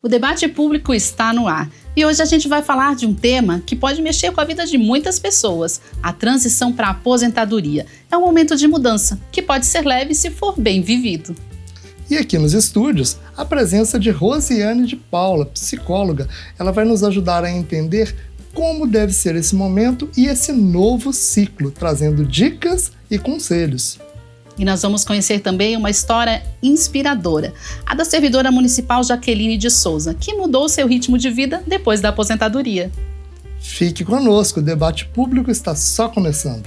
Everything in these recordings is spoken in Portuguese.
O debate público está no ar e hoje a gente vai falar de um tema que pode mexer com a vida de muitas pessoas, a transição para a aposentadoria. É um momento de mudança que pode ser leve se for bem vivido. E aqui nos estúdios, a presença de Rosiane de Paula, psicóloga. Ela vai nos ajudar a entender como deve ser esse momento e esse novo ciclo, trazendo dicas e conselhos. E nós vamos conhecer também uma história inspiradora, a da servidora municipal Jaqueline de Souza, que mudou seu ritmo de vida depois da aposentadoria. Fique conosco, o debate público está só começando.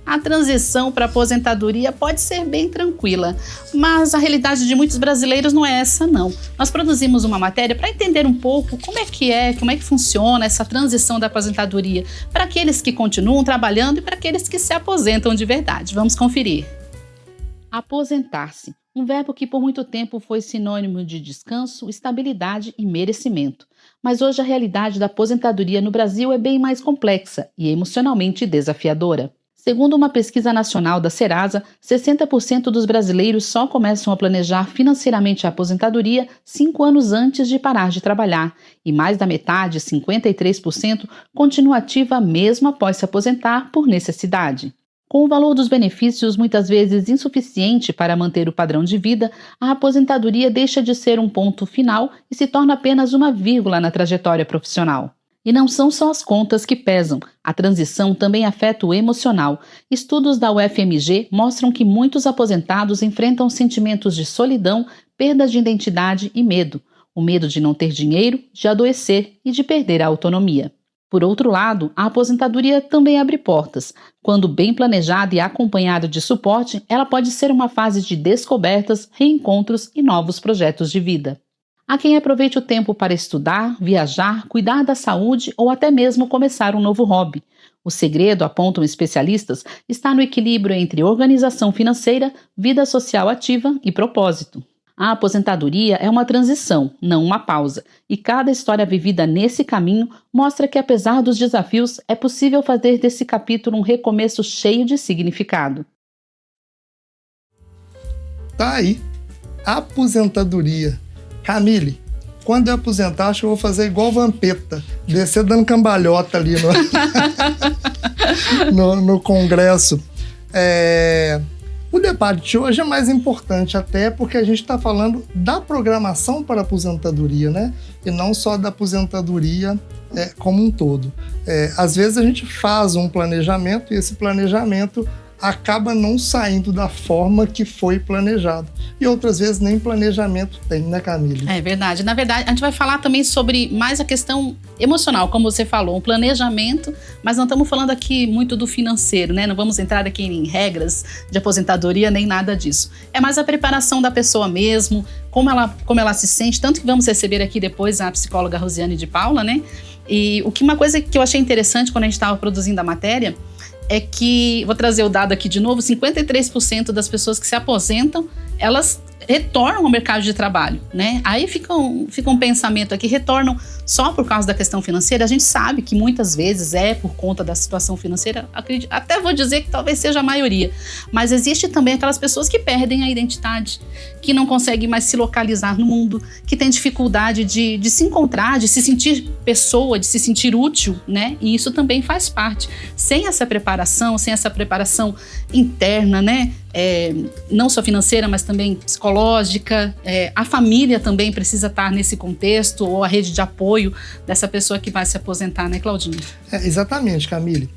A transição para a aposentadoria pode ser bem tranquila, mas a realidade de muitos brasileiros não é essa, não. Nós produzimos uma matéria para entender um pouco como é que funciona essa transição da aposentadoria para aqueles que continuam trabalhando e para aqueles que se aposentam de verdade. Vamos conferir. Aposentar-se, um verbo que por muito tempo foi sinônimo de descanso, estabilidade e merecimento. Mas hoje a realidade da aposentadoria no Brasil é bem mais complexa e emocionalmente desafiadora. Segundo uma pesquisa nacional da Serasa, 60% dos brasileiros só começam a planejar financeiramente a aposentadoria 5 anos antes de parar de trabalhar, e mais da metade, 53%, continua ativa mesmo após se aposentar por necessidade. Com o valor dos benefícios muitas vezes insuficiente para manter o padrão de vida, a aposentadoria deixa de ser um ponto final e se torna apenas uma vírgula na trajetória profissional. E não são só as contas que pesam, a transição também afeta o emocional. Estudos da UFMG mostram que muitos aposentados enfrentam sentimentos de solidão, perda de identidade e medo. O medo de não ter dinheiro, de adoecer e de perder a autonomia. Por outro lado, a aposentadoria também abre portas. Quando bem planejada e acompanhada de suporte, ela pode ser uma fase de descobertas, reencontros e novos projetos de vida. Há quem aproveite o tempo para estudar, viajar, cuidar da saúde ou até mesmo começar um novo hobby. O segredo, apontam especialistas, está no equilíbrio entre organização financeira, vida social ativa e propósito. A aposentadoria é uma transição, não uma pausa, e cada história vivida nesse caminho mostra que, apesar dos desafios, é possível fazer desse capítulo um recomeço cheio de significado. Tá aí, aposentadoria. Camille, quando eu aposentar, acho que eu vou fazer igual Vampeta, descer dando cambalhota ali no Congresso. O debate de hoje é mais importante até porque a gente está falando da programação para a aposentadoria, né? E não só da aposentadoria como um todo. Às vezes a gente faz um planejamento e esse planejamento acaba não saindo da forma que foi planejado. E outras vezes nem planejamento tem, né, Camille? É verdade. Na verdade, a gente vai falar também sobre mais a questão emocional, como você falou, um planejamento, mas não estamos falando aqui muito do financeiro, né? Não vamos entrar aqui em regras de aposentadoria, nem nada disso. É mais a preparação da pessoa mesmo, como ela se sente, tanto que vamos receber aqui depois a psicóloga Rosiane de Paula, né? E uma coisa que eu achei interessante quando a gente estava produzindo a matéria é que, vou trazer o dado aqui de novo, 53% das pessoas que se aposentam, elas retornam ao mercado de trabalho, né? Aí fica um pensamento aqui, retornam só por causa da questão financeira. A gente sabe que muitas vezes é por conta da situação financeira, até vou dizer que talvez seja a maioria, mas existe também aquelas pessoas que perdem a identidade, que não conseguem mais se localizar no mundo, que têm dificuldade de se encontrar, de se sentir pessoa, de se sentir útil, né? E isso também faz parte. Sem essa preparação interna, né? Não só financeira, mas também psicológica. A família também precisa estar nesse contexto, ou a rede de apoio dessa pessoa que vai se aposentar, né, Claudinho? Exatamente, Camille.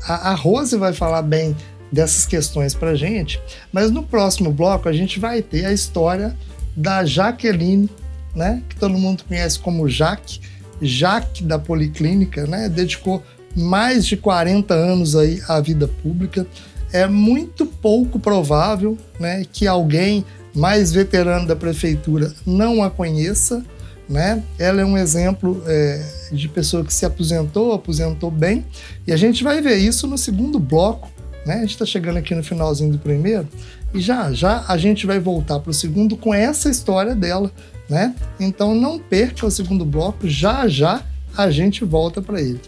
A Rose vai falar bem dessas questões pra gente, mas no próximo bloco a gente vai ter a história da Jaqueline, né, que todo mundo conhece como Jaque da Policlínica, né, dedicou mais de 40 anos aí à vida pública. É muito pouco provável, né, que alguém mais veterano da prefeitura não a conheça, né? Ela é um exemplo de pessoa que se aposentou bem, e a gente vai ver isso no segundo bloco, né? A gente está chegando aqui no finalzinho do primeiro, E já já a gente vai voltar para o segundo com essa história dela, né? Então não perca o segundo bloco, já já a gente volta para ele.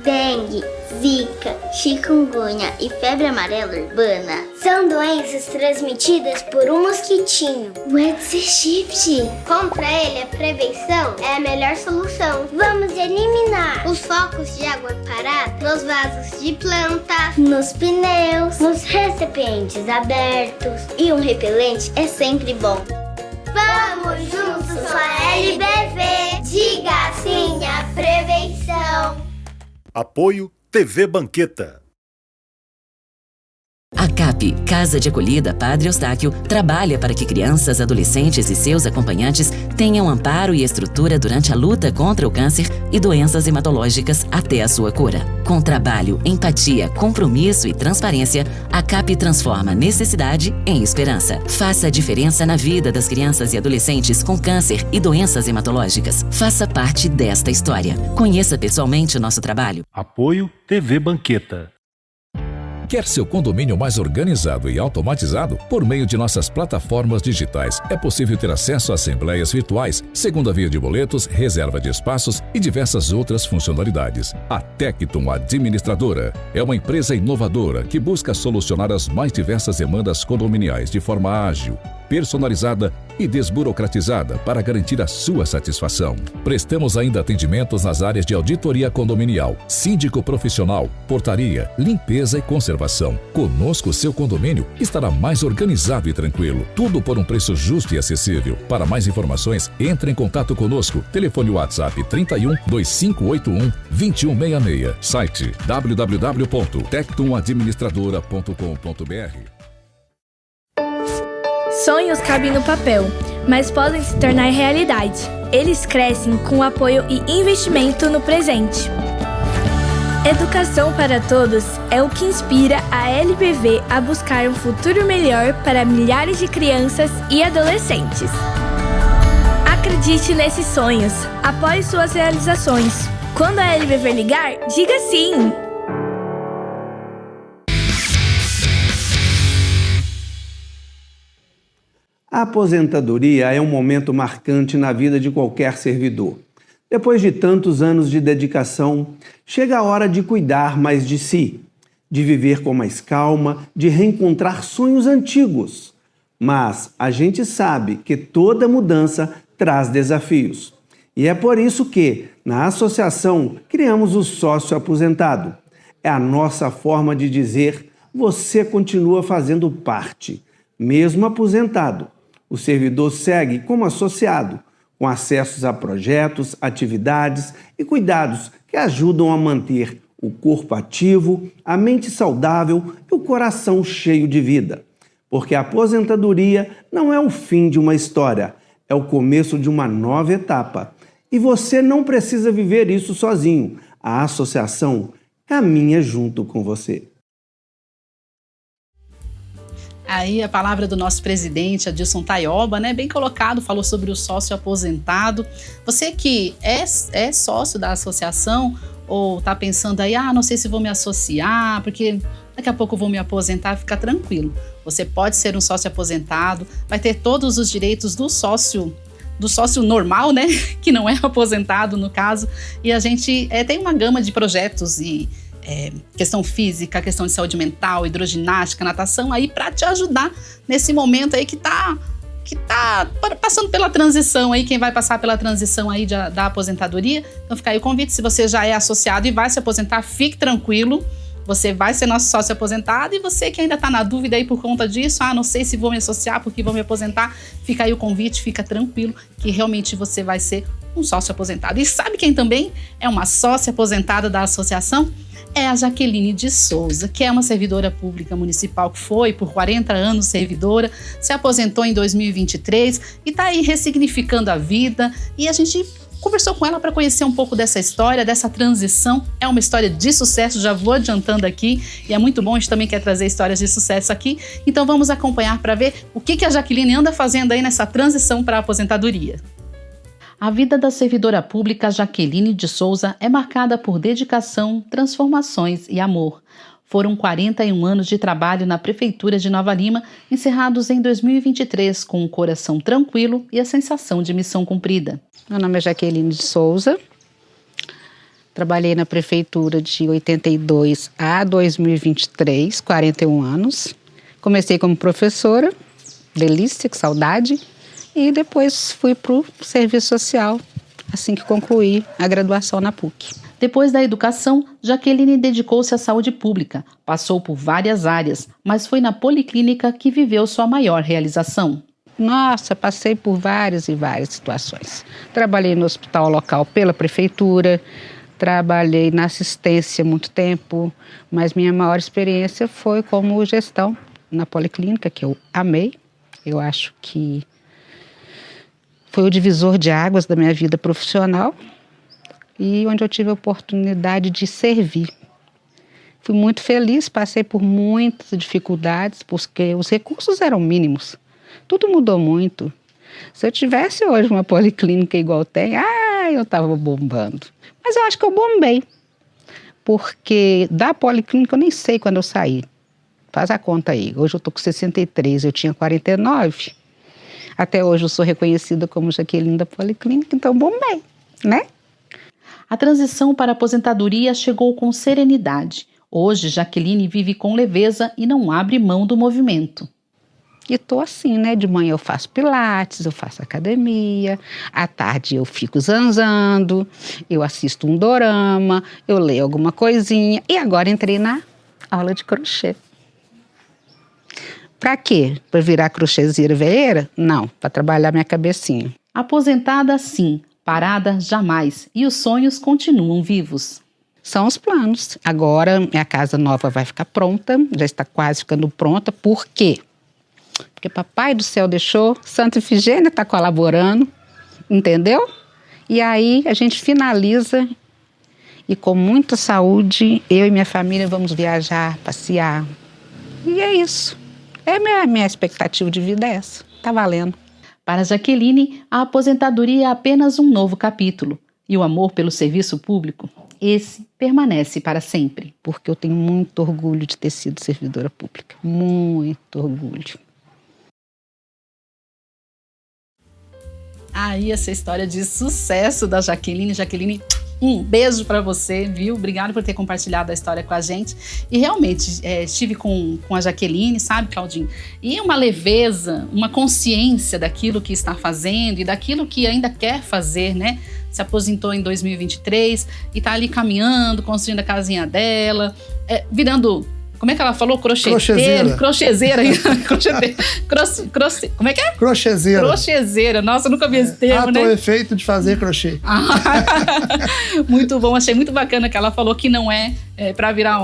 Dengue, zika, chikungunya e febre amarela urbana são doenças transmitidas por um mosquitinho, o Aedes aegypti. Contra ele, a prevenção é a melhor solução. Vamos eliminar os focos de água parada nos vasos de plantas, nos pneus, nos recipientes abertos. E um repelente é sempre bom. Vamos juntos com a LBV. Diga sim à prevenção. Apoio TV Banqueta. A CAP, Casa de Acolhida Padre Eustáquio, trabalha para que crianças, adolescentes e seus acompanhantes tenham amparo e estrutura durante a luta contra o câncer e doenças hematológicas até a sua cura. Com trabalho, empatia, compromisso e transparência, a CAP transforma necessidade em esperança. Faça a diferença na vida das crianças e adolescentes com câncer e doenças hematológicas. Faça parte desta história. Conheça pessoalmente o nosso trabalho. Apoio TV Banqueta. Quer seu condomínio mais organizado e automatizado? Por meio de nossas plataformas digitais, é possível ter acesso a assembleias virtuais, segunda via de boletos, reserva de espaços e diversas outras funcionalidades. A Tectum Administradora é uma empresa inovadora que busca solucionar as mais diversas demandas condominiais de forma ágil, personalizada e desburocratizada para garantir a sua satisfação. Prestamos ainda atendimentos nas áreas de auditoria condominial, síndico profissional, portaria, limpeza e conservação. Conosco, seu condomínio estará mais organizado e tranquilo. Tudo por um preço justo e acessível. Para mais informações, entre em contato conosco. Telefone WhatsApp 31 2581 2166. Site www.tectumadministradora.com.br. Sonhos cabem no papel, mas podem se tornar realidade. Eles crescem com apoio e investimento no presente. Educação para todos é o que inspira a LBV a buscar um futuro melhor para milhares de crianças e adolescentes. Acredite nesses sonhos, apoie suas realizações. Quando a LBV ligar, diga sim! A aposentadoria é um momento marcante na vida de qualquer servidor. Depois de tantos anos de dedicação, chega a hora de cuidar mais de si, de viver com mais calma, de reencontrar sonhos antigos. Mas a gente sabe que toda mudança traz desafios. E é por isso que, na associação, criamos o Sócio Aposentado. É a nossa forma de dizer: você continua fazendo parte, mesmo aposentado. O servidor segue como associado, com acessos a projetos, atividades e cuidados que ajudam a manter o corpo ativo, a mente saudável e o coração cheio de vida. Porque a aposentadoria não é o fim de uma história, é o começo de uma nova etapa. E você não precisa viver isso sozinho. A associação caminha junto com você. Aí a palavra do nosso presidente, Adilson Taioba, né, bem colocado, falou sobre o sócio aposentado. Você que é sócio da associação ou está pensando aí, não sei se vou me associar, porque daqui a pouco eu vou me aposentar, fica tranquilo. Você pode ser um sócio aposentado, vai ter todos os direitos do sócio normal, né, que não é aposentado no caso, e a gente tem uma gama de projetos e questão física, questão de saúde mental, hidroginástica, natação, aí para te ajudar nesse momento aí que tá passando pela transição aí, quem vai passar pela transição aí da aposentadoria. Então fica aí o convite, se você já é associado e vai se aposentar, fique tranquilo, você vai ser nosso sócio aposentado. E você que ainda está na dúvida aí por conta disso, não sei se vou me associar porque vou me aposentar, fica aí o convite, fica tranquilo que realmente você vai ser um sócio aposentado. E sabe quem também é uma sócia aposentada da associação? É a Jaqueline de Souza, que é uma servidora pública municipal que foi por 40 anos servidora, se aposentou em 2023 e está aí ressignificando a vida. E a gente conversou com ela para conhecer um pouco dessa história, dessa transição. É uma história de sucesso, já vou adiantando aqui, e é muito bom, a gente também quer trazer histórias de sucesso aqui. Então vamos acompanhar para ver o que a Jaqueline anda fazendo aí nessa transição para a aposentadoria. A vida da servidora pública Jaqueline de Souza é marcada por dedicação, transformações e amor. Foram 41 anos de trabalho na Prefeitura de Nova Lima, encerrados em 2023 com um coração tranquilo e a sensação de missão cumprida. Meu nome é Jaqueline de Souza. Trabalhei na Prefeitura de 82 a 2023, 41 anos. Comecei como professora, delícia, que saudade, e depois fui para o serviço social, assim que concluí a graduação na PUC. Depois da educação, Jaqueline dedicou-se à saúde pública, passou por várias áreas, mas foi na Policlínica que viveu sua maior realização. Nossa, passei por várias e várias situações. Trabalhei no hospital local pela Prefeitura, trabalhei na assistência muito tempo, mas minha maior experiência foi como gestão na Policlínica, que eu amei. Eu acho que foi o divisor de águas da minha vida profissional e onde eu tive a oportunidade de servir. Fui muito feliz, passei por muitas dificuldades, porque os recursos eram mínimos. Tudo mudou muito. Se eu tivesse hoje uma policlínica igual tem, eu estava bombando. Mas eu acho que eu bombei, porque da policlínica eu nem sei quando eu saí. Faz a conta aí. Hoje eu estou com 63, eu tinha 49. Até hoje eu sou reconhecida como Jaqueline da Policlínica, então bombei, né? A transição para a aposentadoria chegou com serenidade. Hoje, Jaqueline vive com leveza e não abre mão do movimento. E estou assim, né? De manhã eu faço pilates, eu faço academia, à tarde eu fico zanzando, eu assisto um dorama, eu leio alguma coisinha e agora entrei na aula de crochê. Para quê? Para virar crochêzeira veeira? Não, para trabalhar minha cabecinha. Aposentada sim, parada jamais, e os sonhos continuam vivos. São os planos. Agora minha casa nova vai ficar pronta, já está quase ficando pronta. Por quê? Porque Papai do Céu deixou, Santa Efigênia está colaborando, entendeu? E aí a gente finaliza e com muita saúde, eu e minha família vamos viajar, passear. E é isso. Minha expectativa de vida é essa. Tá valendo. Para Jaqueline, a aposentadoria é apenas um novo capítulo. E o amor pelo serviço público, esse permanece para sempre. Porque eu tenho muito orgulho de ter sido servidora pública. Muito orgulho. Aí essa história de sucesso da Jaqueline. Jaqueline, um beijo para você, viu? Obrigada por ter compartilhado a história com a gente. E realmente, estive com a Jaqueline, sabe, Claudinho? E uma leveza, uma consciência daquilo que está fazendo e daquilo que ainda quer fazer, né? Se aposentou em 2023 e está ali caminhando, construindo a casinha dela, virando... Como é que ela falou? Crocheteira. Crochezeira. Como é que é? Crochezeira. Crochezeira. Nossa, eu nunca vi esse termo, né? O efeito de fazer crochê. Muito bom. Achei muito bacana que ela falou que não é para virar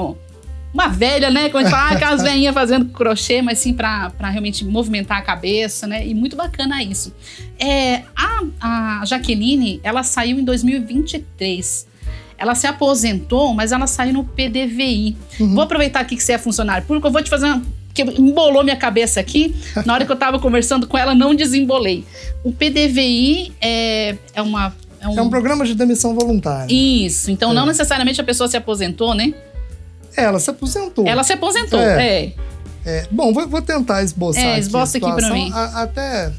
uma velha, né? Quando a gente fala aquelas velhinhas fazendo crochê, mas sim para realmente movimentar a cabeça, né? E muito bacana isso. A Jaqueline, ela saiu em 2023. Ela se aposentou, mas ela saiu no PDVI. Vou aproveitar aqui que você é funcionário público, eu vou te fazer que embolou minha cabeça aqui. Na hora que eu estava conversando com ela, não desembolei. O PDVI é um programa de demissão voluntária. Isso. Então, não necessariamente a pessoa se aposentou, né? Ela se aposentou. Ela se aposentou, Bom, vou tentar esboçar esboça aqui para mim. Até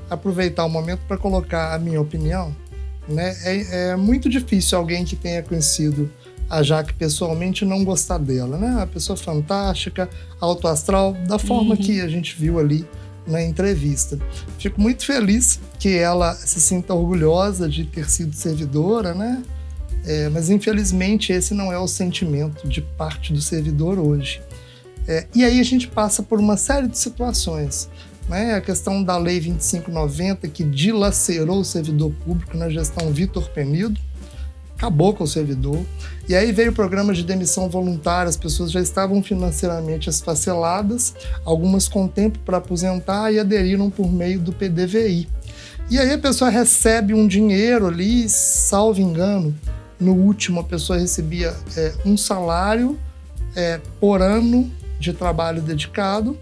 aproveitar o momento para colocar a minha opinião. Né? É muito difícil alguém que tenha conhecido a Jaque pessoalmente não gostar dela, né? A pessoa fantástica, autoastral, da forma que a gente viu ali na entrevista. Fico muito feliz que ela se sinta orgulhosa de ter sido servidora, né? Mas infelizmente esse não é o sentimento de parte do servidor hoje. E aí a gente passa por uma série de situações. Né, a questão da Lei 2590, que dilacerou o servidor público na gestão Vitor Penido, acabou com o servidor. E aí veio o programa de demissão voluntária, as pessoas já estavam financeiramente esfaceladas, algumas com tempo para aposentar e aderiram por meio do PDVI. E aí a pessoa recebe um dinheiro ali, salvo engano, no último a pessoa recebia um salário por ano de trabalho dedicado.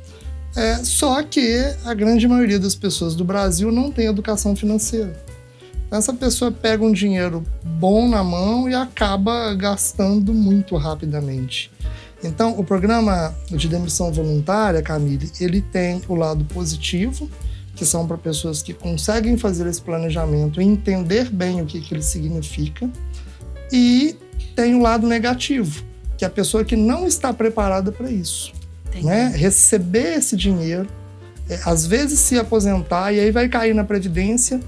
Só que a grande maioria das pessoas do Brasil não tem educação financeira. Então, essa pessoa pega um dinheiro bom na mão e acaba gastando muito rapidamente. Então, o programa de demissão voluntária, Camille, ele tem o lado positivo, que são para pessoas que conseguem fazer esse planejamento e entender bem o que ele significa, e tem o lado negativo, que é a pessoa que não está preparada para isso, né? Receber esse dinheiro, às vezes se aposentar, e aí vai cair na Previdência.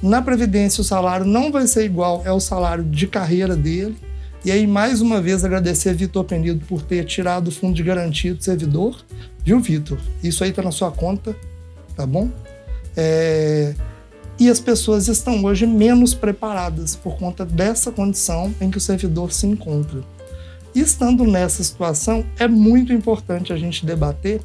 Na Previdência o salário não vai ser igual ao salário de carreira dele. E aí, mais uma vez, agradecer a Vitor Penido por ter tirado o fundo de garantia do servidor. Viu, Vitor? Isso aí está na sua conta, tá bom? E as pessoas estão hoje menos preparadas por conta dessa condição em que o servidor se encontra. E estando nessa situação, é muito importante a gente debater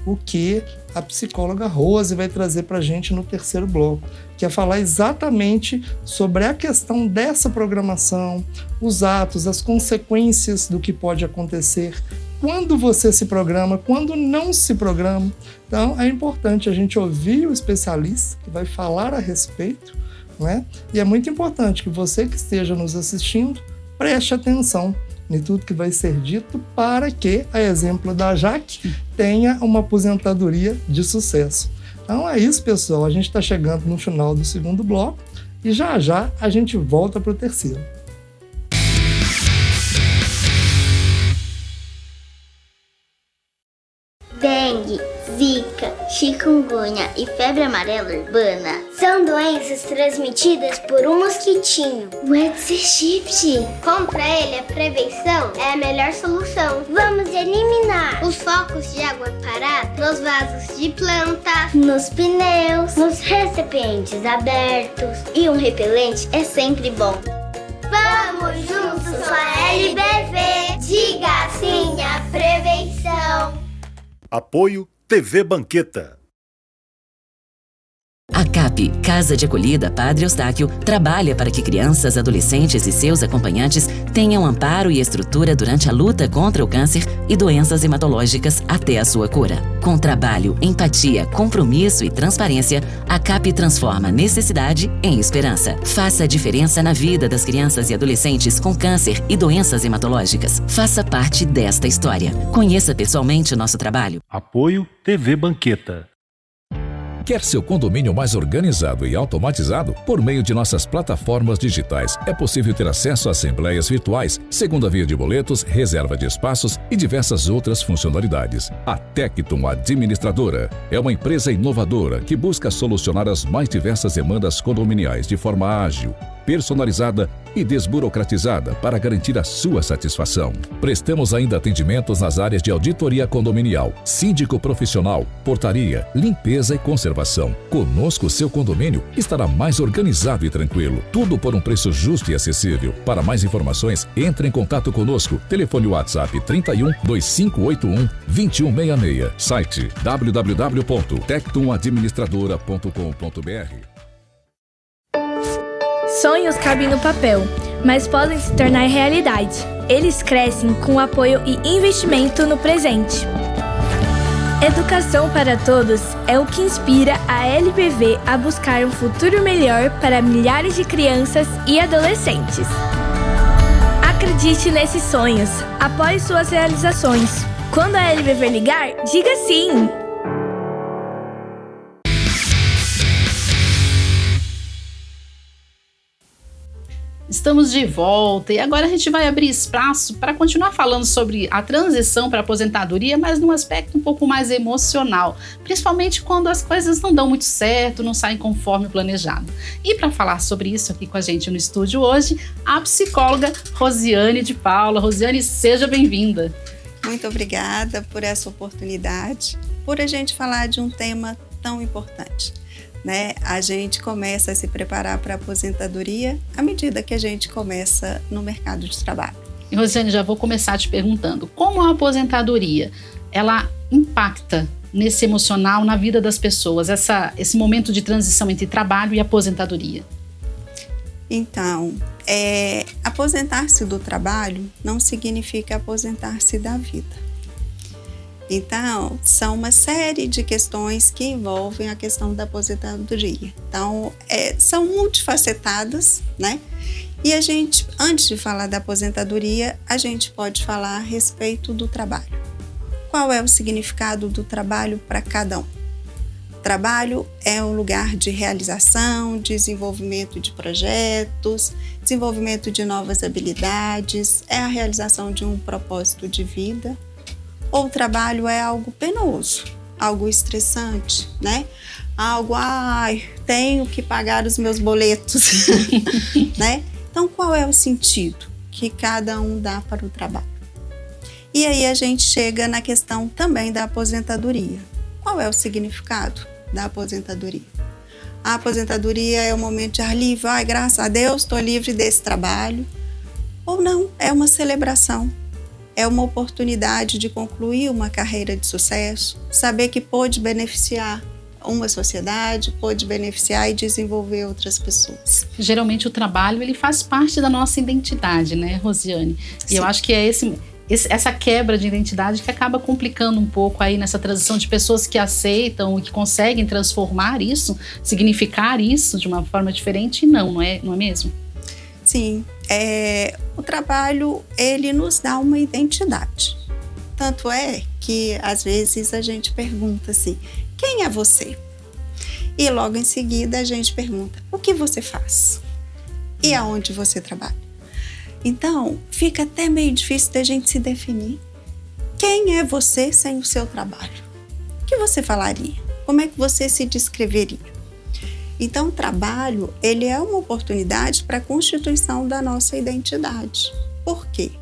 o que a psicóloga Rose vai trazer para a gente no terceiro bloco, que é falar exatamente sobre a questão dessa programação, os atos, as consequências do que pode acontecer quando você se programa, quando não se programa. Então, é importante a gente ouvir o especialista que vai falar a respeito, né? E é muito importante que você que esteja nos assistindo preste atenção em tudo que vai ser dito para que, a exemplo da Jaque, tenha uma aposentadoria de sucesso. Então é isso, pessoal. A gente está chegando no final do segundo bloco e já já a gente volta para o terceiro. Dengue, zika, chikungunya e febre amarela urbana são doenças transmitidas por um mosquitinho, o Aedes aegypti. Contra ele, a prevenção é a melhor solução. Vamos eliminar os focos de água parada nos vasos de planta, nos pneus, nos recipientes abertos. E um repelente é sempre bom. Vamos juntos com a LBV. Diga sim à prevenção. Apoio TV Banqueta. A CAP, Casa de Acolhida Padre Eustáquio, trabalha para que crianças, adolescentes e seus acompanhantes tenham amparo e estrutura durante a luta contra o câncer e doenças hematológicas até a sua cura. Com trabalho, empatia, compromisso e transparência, a CAP transforma necessidade em esperança. Faça a diferença na vida das crianças e adolescentes com câncer e doenças hematológicas. Faça parte desta história. Conheça pessoalmente o nosso trabalho. Apoio TV Banqueta. Quer seu condomínio mais organizado e automatizado? Por meio de nossas plataformas digitais, é possível ter acesso a assembleias virtuais, segunda via de boletos, reserva de espaços e diversas outras funcionalidades. A Tectum Administradora é uma empresa inovadora que busca solucionar as mais diversas demandas condominiais de forma ágil, personalizada e desburocratizada para garantir a sua satisfação. Prestamos ainda atendimentos nas áreas de auditoria condominial, síndico profissional, portaria, limpeza e conservação. Conosco, seu condomínio estará mais organizado e tranquilo. Tudo por um preço justo e acessível. Para mais informações, entre em contato conosco. Telefone WhatsApp 31 2581 2166. Site www.tectumadministradora.com.br. Sonhos cabem no papel, mas podem se tornar realidade. Eles crescem com apoio e investimento no presente. Educação para todos é o que inspira a LBV a buscar um futuro melhor para milhares de crianças e adolescentes. Acredite nesses sonhos, apoie suas realizações. Quando a LBV ligar, diga sim! Estamos de volta e agora a gente vai abrir espaço para continuar falando sobre a transição para a aposentadoria, mas num aspecto um pouco mais emocional, principalmente quando as coisas não dão muito certo, não saem conforme planejado. E para falar sobre isso aqui com a gente no estúdio hoje, a psicóloga Rosiane de Paula. Rosiane, seja bem-vinda. Muito obrigada por essa oportunidade, por a gente falar de um tema tão importante. A gente começa a se preparar para a aposentadoria à medida que a gente começa no mercado de trabalho. E Rosiane, já vou começar te perguntando, como a aposentadoria, ela impacta nesse emocional, na vida das pessoas, esse momento de transição entre trabalho e aposentadoria? Então, aposentar-se do trabalho não significa aposentar-se da vida. Então, são uma série de questões que envolvem a questão da aposentadoria. Então, são multifacetadas, né? E a gente, antes de falar da aposentadoria, a gente pode falar a respeito do trabalho. Qual é o significado do trabalho para cada um? Trabalho é um lugar de realização, desenvolvimento de projetos, desenvolvimento de novas habilidades, é a realização de um propósito de vida. Ou o trabalho é algo penoso, algo estressante, né? Algo, tenho que pagar os meus boletos, né? Então, qual é o sentido que cada um dá para o trabalho? E aí a gente chega na questão também da aposentadoria. Qual é o significado da aposentadoria? A aposentadoria é um momento de ar livre, graças a Deus, estou livre desse trabalho. Ou não, é uma celebração. É uma oportunidade de concluir uma carreira de sucesso, saber que pôde beneficiar uma sociedade, pôde beneficiar e desenvolver outras pessoas. Geralmente o trabalho ele faz parte da nossa identidade, né, Rosiane? E eu acho que é essa quebra de identidade que acaba complicando um pouco aí nessa transição de pessoas que aceitam e que conseguem transformar isso, significar isso de uma forma diferente, não é mesmo? Sim, o trabalho, ele nos dá uma identidade. Tanto é que, às vezes, a gente pergunta assim, quem é você? E logo em seguida a gente pergunta, o que você faz? E aonde você trabalha? Então, fica até meio difícil da gente se definir. Quem é você sem o seu trabalho? O que você falaria? Como é que você se descreveria? Então, o trabalho, ele é uma oportunidade para a constituição da nossa identidade. Por quê?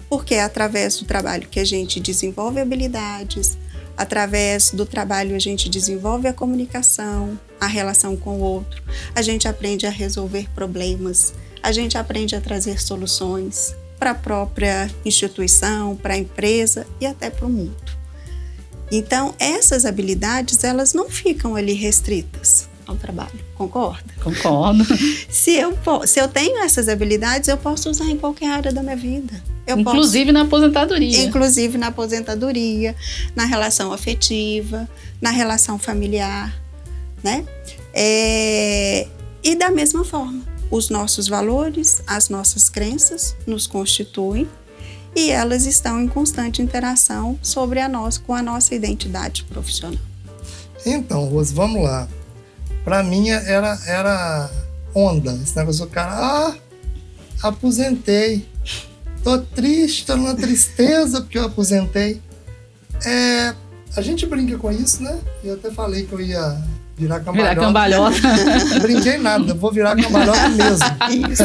Porque é através do trabalho que a gente desenvolve habilidades, através do trabalho a gente desenvolve a comunicação, a relação com o outro, a gente aprende a resolver problemas, a gente aprende a trazer soluções para a própria instituição, para a empresa e até para o mundo. Então, essas habilidades, elas não ficam ali restritas ao trabalho, concorda? Concordo. Se eu tenho essas habilidades, eu posso usar em qualquer área da minha vida. Inclusive na aposentadoria. Inclusive na aposentadoria, na relação afetiva, na relação familiar, né? E da mesma forma, os nossos valores, as nossas crenças nos constituem e elas estão em constante interação com a nossa identidade profissional. Então, Rose, vamos lá. Para mim era onda. Esse negócio do cara, aposentei. Tô triste, tô numa tristeza porque eu aposentei. A gente brinca com isso, né? Eu até falei que eu ia virar cambalhota. Virar cambalhota. Não brinquei nada, vou virar cambalhota mesmo. Isso.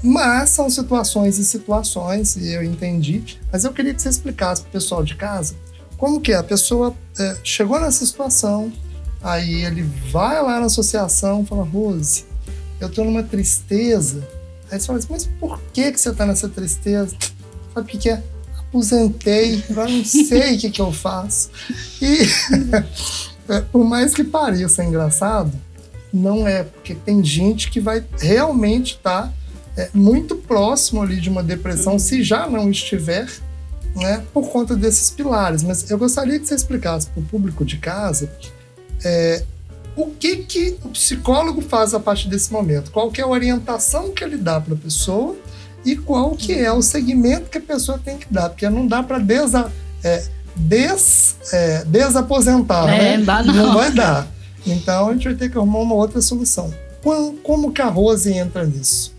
Mas são situações e situações, e eu entendi. Mas eu queria que você explicasse pro pessoal de casa como que é. A pessoa chegou nessa situação, aí ele vai lá na associação e fala, Rose, eu tô numa tristeza. Aí você fala assim, mas por que você tá nessa tristeza? Sabe o que é? Aposentei, agora não sei o que eu faço. E por mais que pareça engraçado, não é, porque tem gente que vai realmente estar muito próximo ali de uma depressão, se já não estiver, né, por conta desses pilares. Mas eu gostaria que você explicasse para o público de casa o que o psicólogo faz a partir desse momento, qual que é a orientação que ele dá para a pessoa e qual que é o segmento que a pessoa tem que dar, porque não dá para desaposentar, né? Não vai dar. Então a gente vai ter que arrumar uma outra solução. Como que a Rose entra nisso?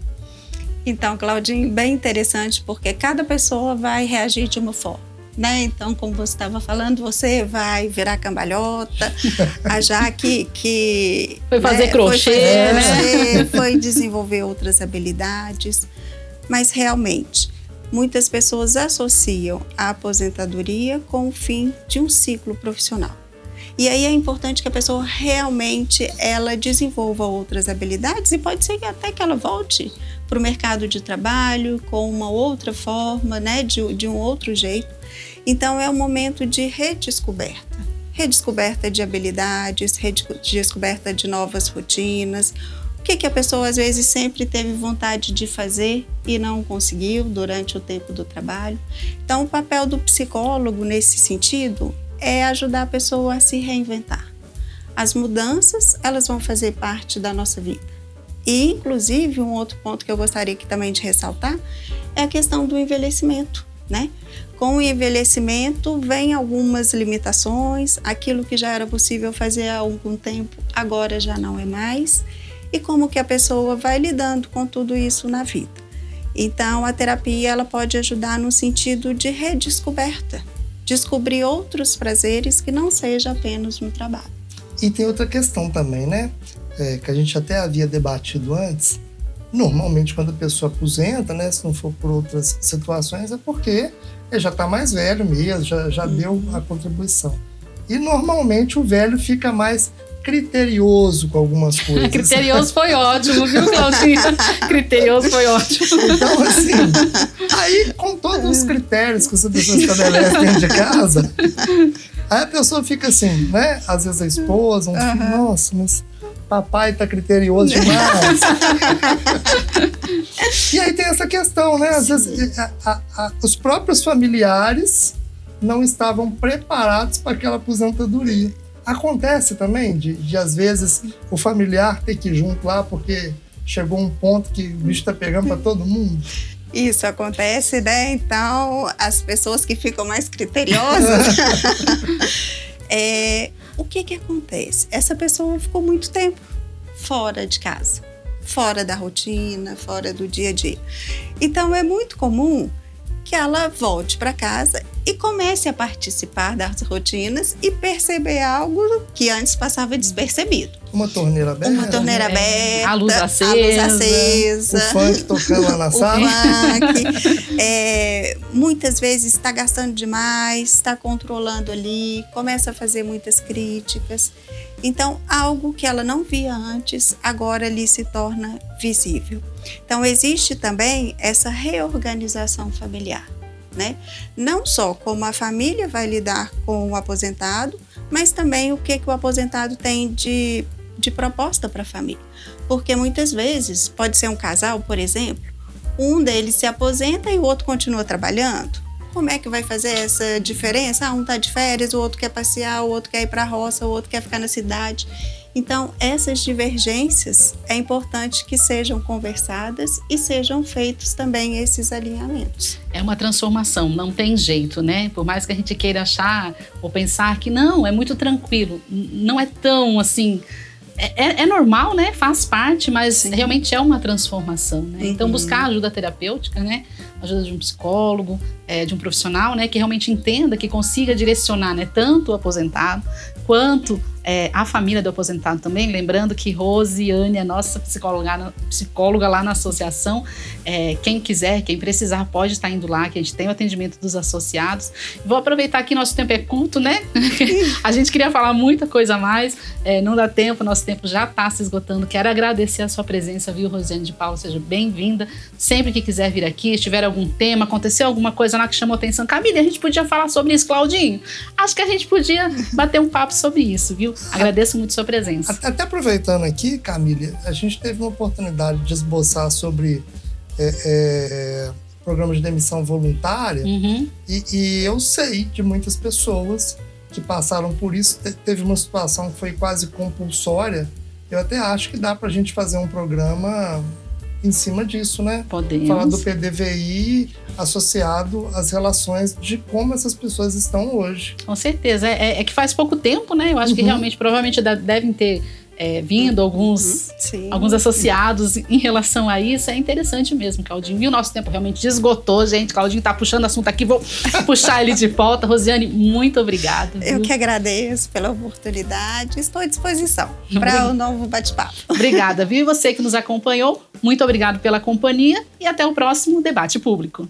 Então, Claudinho, bem interessante, porque cada pessoa vai reagir de uma forma, né? Então, como você estava falando, você vai virar cambalhota, a Jaque que foi fazer crochê, né? Foi desenvolver outras habilidades, mas realmente muitas pessoas associam a aposentadoria com o fim de um ciclo profissional. E aí é importante que a pessoa realmente ela desenvolva outras habilidades e pode ser até que ela volte para o mercado de trabalho com uma outra forma, né, de um outro jeito. Então é um momento de redescoberta de habilidades, redescoberta de novas rotinas. O que a pessoa às vezes sempre teve vontade de fazer e não conseguiu durante o tempo do trabalho. Então, o papel do psicólogo nesse sentido é ajudar a pessoa a se reinventar. As mudanças, elas vão fazer parte da nossa vida. E, inclusive, um outro ponto que eu gostaria aqui também de ressaltar é a questão do envelhecimento, né? Com o envelhecimento vem algumas limitações, aquilo que já era possível fazer há algum tempo, agora já não é mais. E como que a pessoa vai lidando com tudo isso na vida. Então, a terapia ela pode ajudar no sentido de redescoberta, descobrir outros prazeres que não seja apenas no trabalho. E tem outra questão também, né? Que a gente até havia debatido antes. Normalmente, quando a pessoa aposenta, né? Se não for por outras situações, é porque ele já está mais velho mesmo, já deu a contribuição. E normalmente o velho fica mais criterioso com algumas coisas. Criterioso foi ótimo, viu, Claudinha? Criterioso foi ótimo. Então, assim, aí com todos os critérios que essa pessoa estabelece dentro de casa, aí a pessoa fica assim, né? Às vezes a esposa, um filho, nossa, mas papai tá criterioso demais. E aí tem essa questão, né? Às vezes os próprios familiares não estavam preparados para aquela aposentadoria. Acontece também de às vezes, o familiar ter que ir junto lá porque chegou um ponto que o bicho tá pegando para todo mundo. Isso acontece, né? Então, as pessoas que ficam mais criteriosas... o que acontece? Essa pessoa ficou muito tempo fora de casa, fora da rotina, fora do dia a dia. Então, é muito comum que ela volte para casa e comece a participar das rotinas e perceber algo que antes passava despercebido. Uma torneira aberta. Uma torneira aberta. A luz acesa. O funk tocando lá na sala. Muitas vezes está gastando demais, está controlando ali, começa a fazer muitas críticas. Então, algo que ela não via antes, agora ali se torna visível. Então, existe também essa reorganização familiar, né? Não só como a família vai lidar com o aposentado, mas também o que o aposentado tem de proposta para a família. Porque muitas vezes, pode ser um casal, por exemplo, um deles se aposenta e o outro continua trabalhando. Como é que vai fazer essa diferença? Um está de férias, o outro quer passear, o outro quer ir para a roça, o outro quer ficar na cidade. Então, essas divergências é importante que sejam conversadas e sejam feitos também esses alinhamentos. É uma transformação, não tem jeito, né? Por mais que a gente queira achar ou pensar que não, é muito tranquilo, não é tão assim... É normal, né? Faz parte, mas sim, realmente é uma transformação, né? Então, buscar ajuda terapêutica, né? Ajuda de um psicólogo, de um profissional, né? Que realmente entenda, que consiga direcionar, né? Tanto o aposentado quanto a família do aposentado também. Lembrando que Rosiane é nossa psicóloga lá na associação. Quem quiser, quem precisar, pode estar indo lá, que a gente tem o atendimento dos associados. Vou aproveitar que nosso tempo é curto, né? A gente queria falar muita coisa a mais, não dá tempo, nosso tempo já está se esgotando. Quero agradecer a sua presença, viu, Rosiane de Paula? Seja bem-vinda. Sempre que quiser vir aqui, se tiver algum tema, aconteceu alguma coisa lá que chamou atenção. Camille, a gente podia falar sobre isso, Claudinho? Acho que a gente podia bater um papo sobre isso, viu? Agradeço muito a sua presença. Até aproveitando aqui, Camille, a gente teve uma oportunidade de esboçar sobre programas de demissão voluntária, e eu sei de muitas pessoas que passaram por isso. Teve uma situação que foi quase compulsória. Eu até acho que dá pra gente fazer um programa em cima disso, né? Podemos. Falar do PDVI associado às relações de como essas pessoas estão hoje. Com certeza. É que faz pouco tempo, né? Eu acho que realmente, provavelmente devem ter vindo alguns associados em relação a isso. É interessante mesmo, Claudinho. E o nosso tempo realmente esgotou, gente. Claudinho tá puxando assunto aqui, vou puxar ele de volta. Rosiane, muito obrigada. Eu que agradeço pela oportunidade. Estou à disposição para o novo bate-papo. Obrigada, viu? E você que nos acompanhou, muito obrigado pela companhia e até o próximo Debate Público.